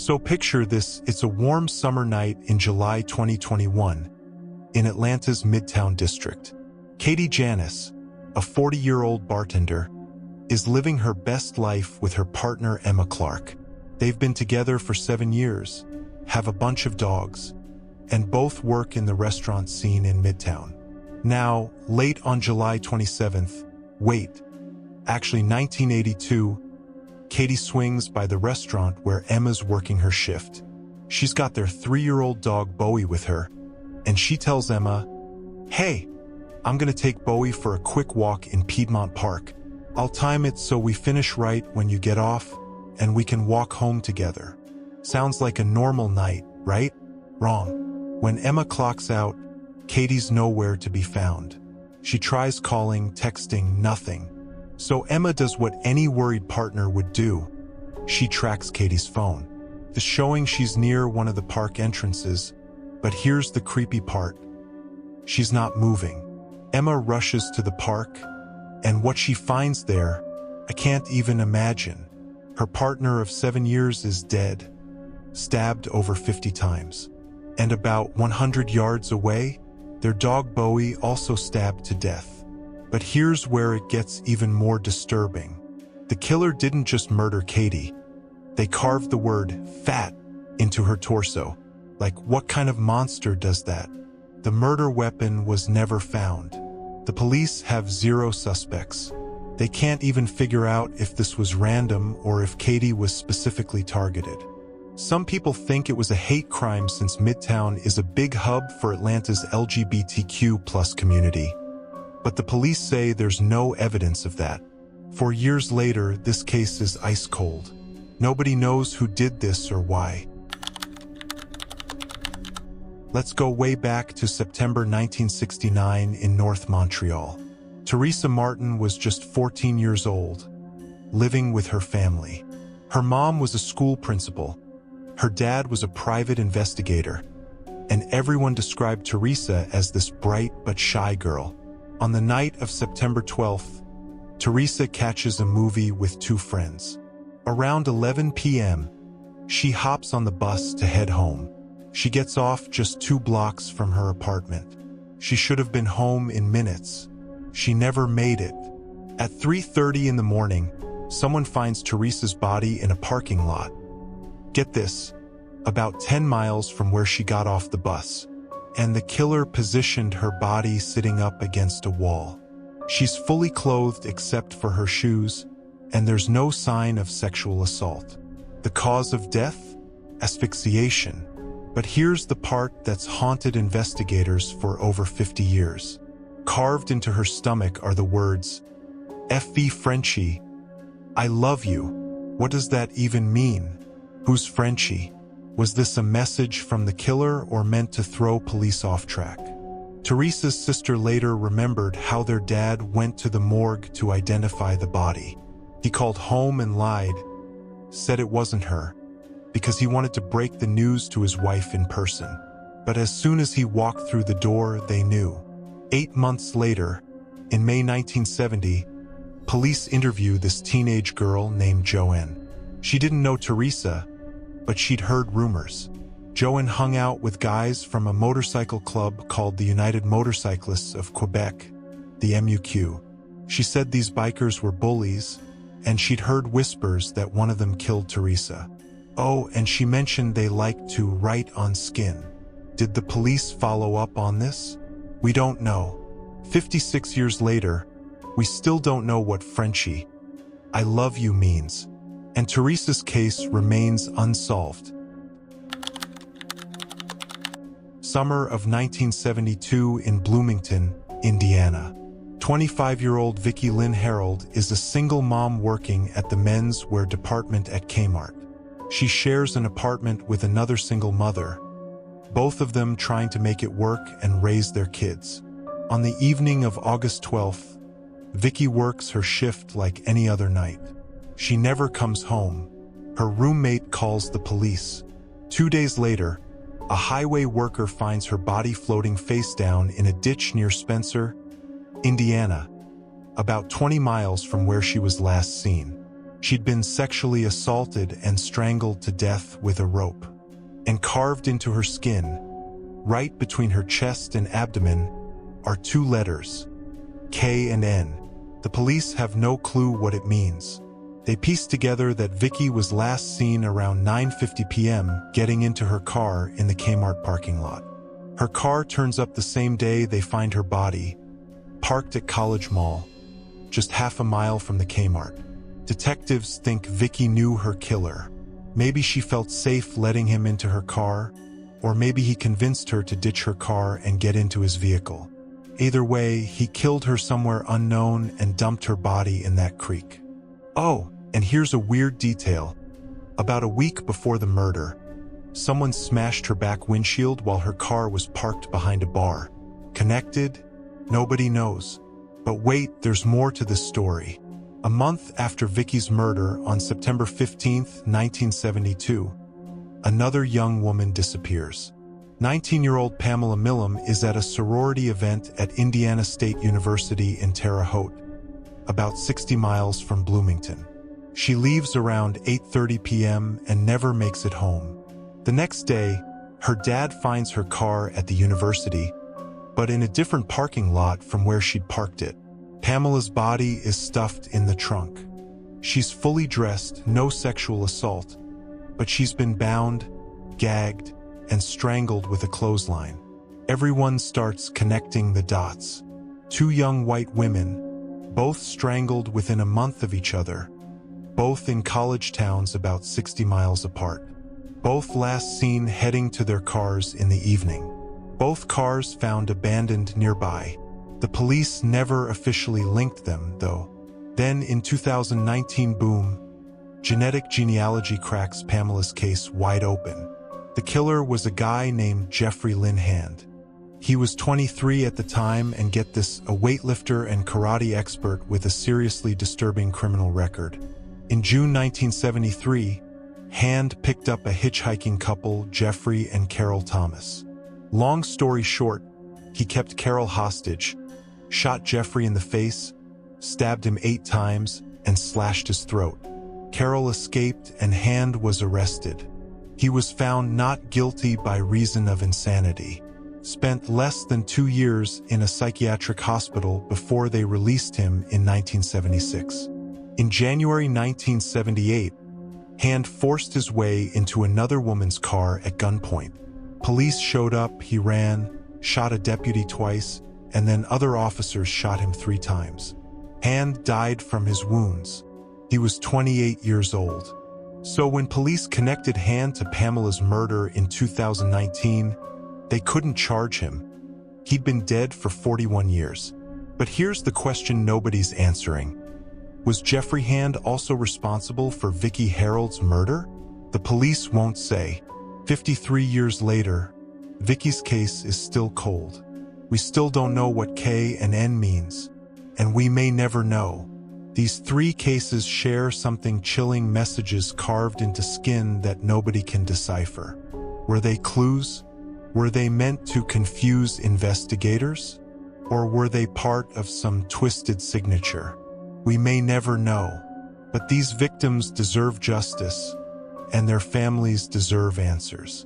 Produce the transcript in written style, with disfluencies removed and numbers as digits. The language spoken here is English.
So picture this, it's a warm summer night in July 2021 in Atlanta's Midtown District. Katie Janice, a 40-year-old bartender, is living her best life with her partner Emma Clark. They've been together for 7 years, have a bunch of dogs, and both work in the restaurant scene in Midtown. Now, late on July 27th, 1982, Katie swings by the restaurant where Emma's working her shift. She's got their 3-year-old dog Bowie with her, and she tells Emma, "Hey, I'm gonna take Bowie for a quick walk in Piedmont Park. I'll time it so we finish right when you get off, and we can walk home together." Sounds like a normal night, right? Wrong. When Emma clocks out, Katie's nowhere to be found. She tries calling, texting, nothing. So Emma does what any worried partner would do. She tracks Katie's phone. It's showing she's near one of the park entrances, but here's the creepy part. She's not moving. Emma rushes to the park, and what she finds there, I can't even imagine. Her partner of 7 years is dead, stabbed over 50 times. And about 100 yards away, their dog Bowie also stabbed to death. But here's where it gets even more disturbing. The killer didn't just murder Katie. They carved the word "fat" into her torso. Like, what kind of monster does that? The murder weapon was never found. The police have 0 suspects. They can't even figure out if this was random or if Katie was specifically targeted. Some people think it was a hate crime since Midtown is a big hub for Atlanta's LGBTQ+ community. But the police say there's no evidence of that. 4 years later, this case is ice cold. Nobody knows who did this or why. Let's go way back to September 1969 in North Montreal. Theresa Martin was just 14 years old, living with her family. Her mom was a school principal. Her dad was a private investigator. And everyone described Theresa as this bright but shy girl. On the night of September 12th, Theresa catches a movie with 2 friends. Around 11 p.m., she hops on the bus to head home. She gets off just 2 blocks from her apartment. She should have been home in minutes. She never made it. At 3:30 in the morning, someone finds Theresa's body in a parking lot. Get this, about 10 miles from where she got off the bus. And the killer positioned her body sitting up against a wall. She's fully clothed except for her shoes, and there's no sign of sexual assault. The cause of death? Asphyxiation. But here's the part that's haunted investigators for over 50 years. Carved into her stomach are the words, "F.V. Frenchie, I love you." What does that even mean? Who's Frenchie? Was this a message from the killer or meant to throw police off track? Theresa's sister later remembered how their dad went to the morgue to identify the body. He called home and lied, said it wasn't her, because he wanted to break the news to his wife in person. But as soon as he walked through the door, they knew. 8 months later, in May 1970, police interviewed this teenage girl named Joanne. She didn't know Theresa, but she'd heard rumors. Joanne hung out with guys from a motorcycle club called the United Motorcyclists of Quebec, the MUQ. She said these bikers were bullies, and she'd heard whispers that one of them killed Theresa. Oh, and she mentioned they liked to write on skin. Did the police follow up on this? We don't know. 56 years later, we still don't know what Frenchie, "I love you" means. And Theresa's case remains unsolved. Summer of 1972 in Bloomington, Indiana. 25-year-old Vicky Lynn Harold is a single mom working at the men's wear department at Kmart. She shares an apartment with another single mother, both of them trying to make it work and raise their kids. On the evening of August 12th, Vicky works her shift like any other night. She never comes home. Her roommate calls the police. 2 days later, a highway worker finds her body floating face down in a ditch near Spencer, Indiana, about 20 miles from where she was last seen. She'd been sexually assaulted and strangled to death with a rope. And carved into her skin, right between her chest and abdomen, are two letters, K and N. The police have no clue what it means. They piece together that Vicky was last seen around 9:50 p.m. getting into her car in the Kmart parking lot. Her car turns up the same day they find her body, parked at College Mall, just half a mile from the Kmart. Detectives think Vicky knew her killer. Maybe she felt safe letting him into her car, or maybe he convinced her to ditch her car and get into his vehicle. Either way, he killed her somewhere unknown and dumped her body in that creek. Oh, and here's a weird detail. About a week before the murder, someone smashed her back windshield while her car was parked behind a bar. Connected? Nobody knows. But wait, there's more to this story. A month after Vicky's murder, on September 15, 1972, another young woman disappears. 19-year-old Pamela Millam is at a sorority event at Indiana State University in Terre Haute, about 60 miles from Bloomington. She leaves around 8:30 p.m. and never makes it home. The next day, her dad finds her car at the university, but in a different parking lot from where she'd parked it. Pamela's body is stuffed in the trunk. She's fully dressed, no sexual assault, but she's been bound, gagged, and strangled with a clothesline. Everyone starts connecting the dots. Two young white women, both strangled within a month of each other, both in college towns about 60 miles apart. Both last seen heading to their cars in the evening. Both cars found abandoned nearby. The police never officially linked them, though. Then in 2019, boom, genetic genealogy cracks Pamela's case wide open. The killer was a guy named Vicky Lynn Harold. He was 23 at the time and, get this, a weightlifter and karate expert with a seriously disturbing criminal record. In June 1973, Hand picked up a hitchhiking couple, Jeffrey and Carol Thomas. Long story short, he kept Carol hostage, shot Jeffrey in the face, stabbed him 8 times, and slashed his throat. Carol escaped and Hand was arrested. He was found not guilty by reason of insanity. Spent less than 2 years in a psychiatric hospital before they released him in 1976. In January 1978, Hand forced his way into another woman's car at gunpoint. Police showed up, he ran, shot a deputy twice, and then other officers shot him 3 times. Hand died from his wounds. He was 28 years old. So when police connected Hand to Pamela's murder in 2019, they couldn't charge him. He'd been dead for 41 years. But here's the question nobody's answering. Was Jeffrey Hand also responsible for Vicky Harold's murder? The police won't say. 53 years later, Vicky's case is still cold. We still don't know what K and N means, and we may never know. These 3 cases share something chilling, messages carved into skin that nobody can decipher. Were they clues? Were they meant to confuse investigators? Or were they part of some twisted signature? We may never know. But these victims deserve justice, and their families deserve answers.